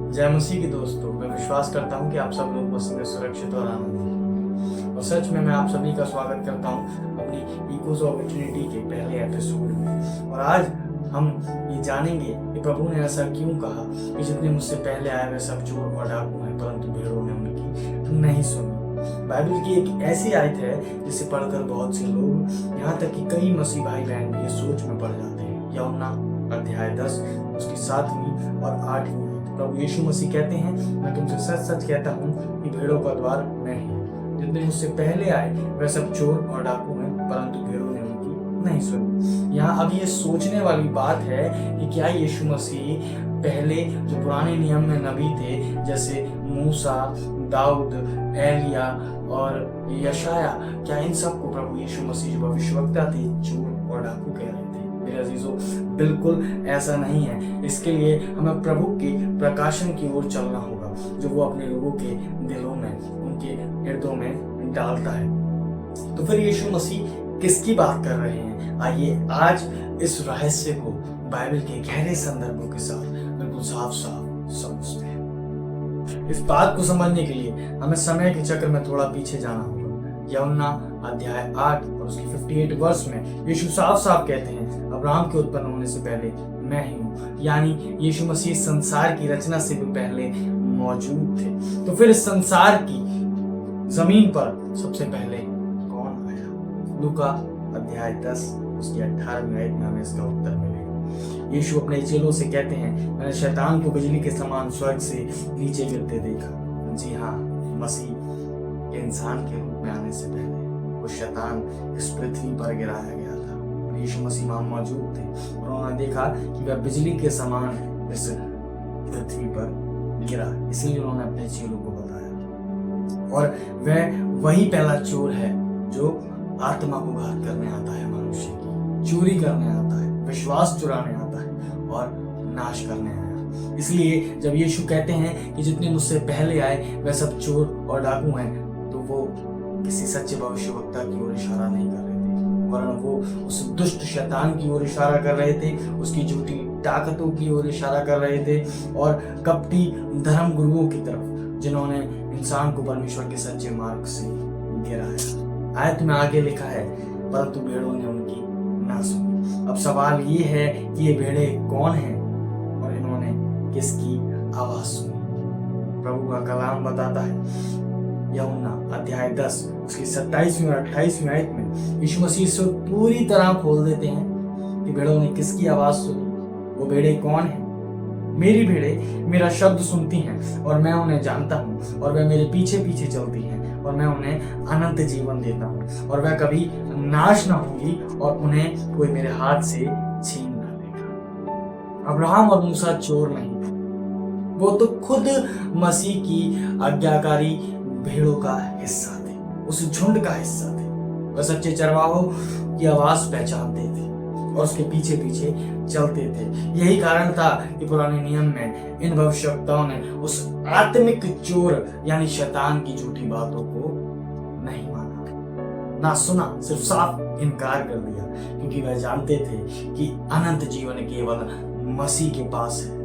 जय मसीह के दोस्तों, मैं विश्वास करता हूं कि आप सब लोग मसीह में सुरक्षित और आनंदित हैं। और सच में मैं आप सभी का स्वागत करता हूं अपनी इकोज ऑफ इटर्निटी के पहले एपिसोड में। और आज हम ये जानेंगे कि प्रभु ने ऐसा क्यों कहा कि जितने मुझसे पहले आए वे सब चोर और डाकू हैं, परंतु भेड़ों ने उनकी नहीं सुनी। बाइबल की एक ऐसी आयत है जिसे पढ़कर बहुत से लोग, यहाँ तक कि कई मसीह भाई बहन भी सोच में पड़ जाते हैं। यूहन्ना अध्याय 10 उसकी 7वीं और 8वीं प्रभु यीशु मसीह कहते हैं, मैं तुमसे सच सच कहता हूँ कि भेड़ों का द्वार मैं हूँ। जितने मुझसे पहले आए वे सब चोर और डाकू हैं, परंतु भेड़ों ने उनकी नहीं सुनी। यहाँ अब ये सोचने वाली बात है कि क्या यीशु मसीह पहले जो पुराने नियम में नबी थे, जैसे मूसा, दाऊद, एलिया और यशाया, क्या इन सबको प्रभु यीशु मसीह जो भविष्यवक्ता थे चोर और डाकू कह रहे थे? मेरे अजीजों, बिल्कुल ऐसा नहीं है। इसके लिए हमें प्रभु के प्रकाशन की ओर चलना होगा, जो वो अपने लोगों के दिलों में, उनके हृदयों में डालता है। तो फिर यीशु मसीह किसकी बात कर रहे हैं? आइए आज इस रहस्य को बाइबल के गहरे संदर्भों के साथ बिल्कुल साफ साफ समझते हैं। इस बात को समझने के लिए हमें समय के चक्र में थोड़ा पीछे जाना होगा। यूहन्ना अध्याय 8 और उसकी 58 वर्ष में यीशु साफ साफ कहते हैं, अब्राहम के उत्पन्न होने से पहले मैं ही हूँ। यानी यीशु मसीह संसार की रचना से भी पहले मौजूद थे। तो फिर इस संसार की जमीन पर सबसे पहले कौन आया? लूका अध्याय 10 उसकी 18वीं आयत में हमें इसका उत्तर मिलेगा। यीशु अपने चेलों से कहते हैं, मैंने शैतान को बिजली के समान स्वर्ग से नीचे गिरते देखा। जी हाँ, मसीह के इंसान के रूप में आने से पहले वो शैतान इस पृथ्वी पर गिराया गया था। यीशु मसीह वहां मौजूद थे और उन्होंने देखा कि वह बिजली के समान इस पृथ्वी पर गिरा। इसलिए उन्होंने अपने चेलों को बताया। और वह वही पहला चोर है जो आत्मा को घात करने आता है, मनुष्य की चोरी करने आता है, विश्वास चुराने आता है और नाश करने आया। इसलिए जब यीशु कहते हैं कि जितने मुझसे पहले आए वह सब चोर और डाकू हैं, तो वो किसी सच्चे भविष्यवक्ता की ओर इशारा नहीं कर रहे थे, वरन वो उस दुष्ट शैतान की ओर इशारा कर रहे थे, उसकी झूठी ताकतों की ओर इशारा कर रहे थे और कपटी धर्म गुरुओं की तरफ, जिन्होंने इंसान को परमेश्वर के सच्चे मार्ग से गिराया। आयत में आगे लिखा है, परंतु भेड़ों ने उनकी ना सुनी। अब सवाल ये है कि ये भेड़े कौन हैं और इन्होंने किसकी आवाज सुनी? प्रभु का कलाम बताता है, यूहन्ना अध्याय 10 उसकी 27वीं और 28वीं आयत में यीशु मसीह से पूरी तरह खोल देते हैं कि भेड़ों ने किसकी आवाज सुनी। वो भेड़े कौन हैं? मेरी भेड़े मेरा शब्द सुनती हैं और मैं उन्हें जानता हूँ और वह मेरे पीछे पीछे चलती हैं और मैं उन्हें अनंत जीवन देता हूँ और वह कभी नाश ना होगी और उन्हें कोई मेरे हाथ से छीन ना लेगा। अब्राहम और मूसा चोर नहीं थे, वो तो खुद मसीह की आज्ञाकारी भेड़ों का हिस्सा थे, उस झुंड का हिस्सा थे। वह सच्चे चरवाहों की आवाज पहचानते थे और उसके पीछे पीछे चलते थे। यही कारण था कि पुराने नियम में इन भविष्यवक्ताओं ने उस आत्मिक चोर यानी शैतान की झूठी बातों को नहीं माना, ना सुना, सिर्फ साफ इनकार कर दिया, क्योंकि वह जानते थे कि अनंत जीवन केवल मसीह के पास है।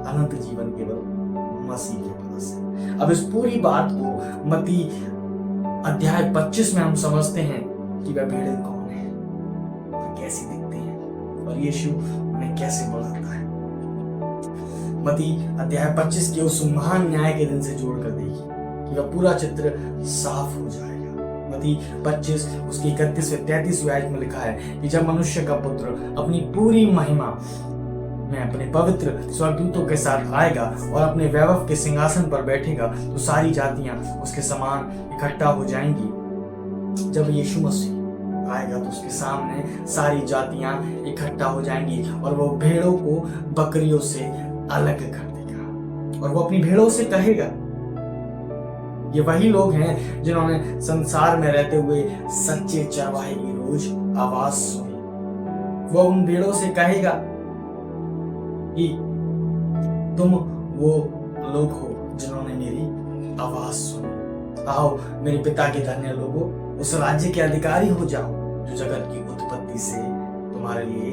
अनंत जीवन केवल मसीह के पास है। अब इस पूरी बात को मत्ती अध्याय 25 में हम समझते हैं कि वह भेड़ें कौन है, कैसी दिखती हैं और यीशु उन्हें कैसे बुलाता है। मत्ती अध्याय 25 के उस महान न्याय के दिन से जोड़कर देखिए कि वह पूरा चित्र साफ हो जाएगा। मत्ती 25 उसकी 31 से 33 आयत में लिखा है कि जब मनुष्य का पुत्र अपनी पूरी महिमा में अपने पवित्र स्वर्गदूतों के साथ आएगा और अपने वैभव के सिंहासन पर बैठेगा, तो सारी जातियां उसके समान इकट्ठा हो जाएंगी। जब यीशु मसीह आएगा तो उसके सामने सारी जातियां इकट्ठा हो जाएंगी और वो भेड़ों को बकरियों से अलग कर देगा और वो अपनी भेड़ों से कहेगा। ये वही लोग हैं जिन्होंने संसार में रहते हुए सच्चे चरवाहे की रोज आवाज सुनी। वो उन भेड़ों से कहेगा कि तुम वो लोग हो जिन्होंने मेरी आवाज सुनी। आओ मेरे पिता के धन्य लोगों, उस राज्य के अधिकारी हो जाओ जो जगत की उत्पत्ति से तुम्हारे लिए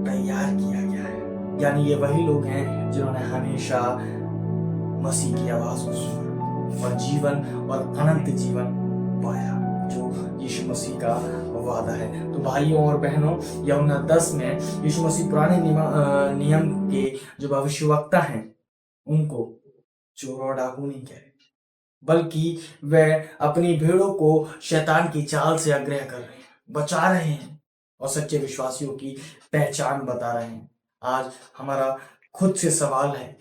तैयार किया गया है। यानी ये वही लोग हैं जिन्होंने हमेशा मसीह की आवाज को सुना और जीवन और अनंत जीवन पाया, जो यीशु मसीह का वादा है। तो भाइयों और बहनों, यूहन्ना 10 में यीशु मसीह पुराने नियम के जो भविष्यवक्ता हैं उनको चोर और डाकू नहीं कह रहे, बल्कि वह अपनी भेड़ों को शैतान की चाल से आग्रह कर रहे हैं, बचा रहे हैं और सच्चे विश्वासियों की पहचान बता रहे हैं। आज हमारा खुद से सवाल है,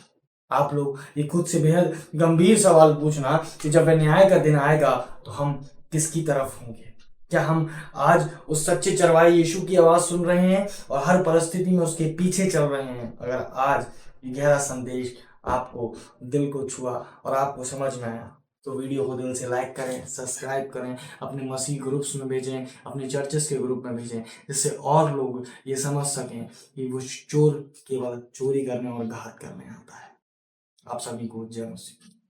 आप लोग ये खुद से बेहद गंभीर सवाल पूछना कि जब वह न्याय का दिन आएगा तो हम किसकी तरफ होंगे? क्या हम आज उस सच्चे चरवाहे यीशु की आवाज सुन रहे हैं और हर परिस्थिति में उसके पीछे चल रहे हैं? अगर आज ये गहरा संदेश आपको दिल को छुआ और आपको समझ में आया तो वीडियो को दिल से लाइक करें, सब्सक्राइब करें, अपने मसीह ग्रुप्स में भेजें, अपने चर्चेस के ग्रुप में भेजें, जिससे और लोग ये समझ सकें कि वो चोर केवल चोरी करने और घात करने आता है। आप सभी को जय मसीह।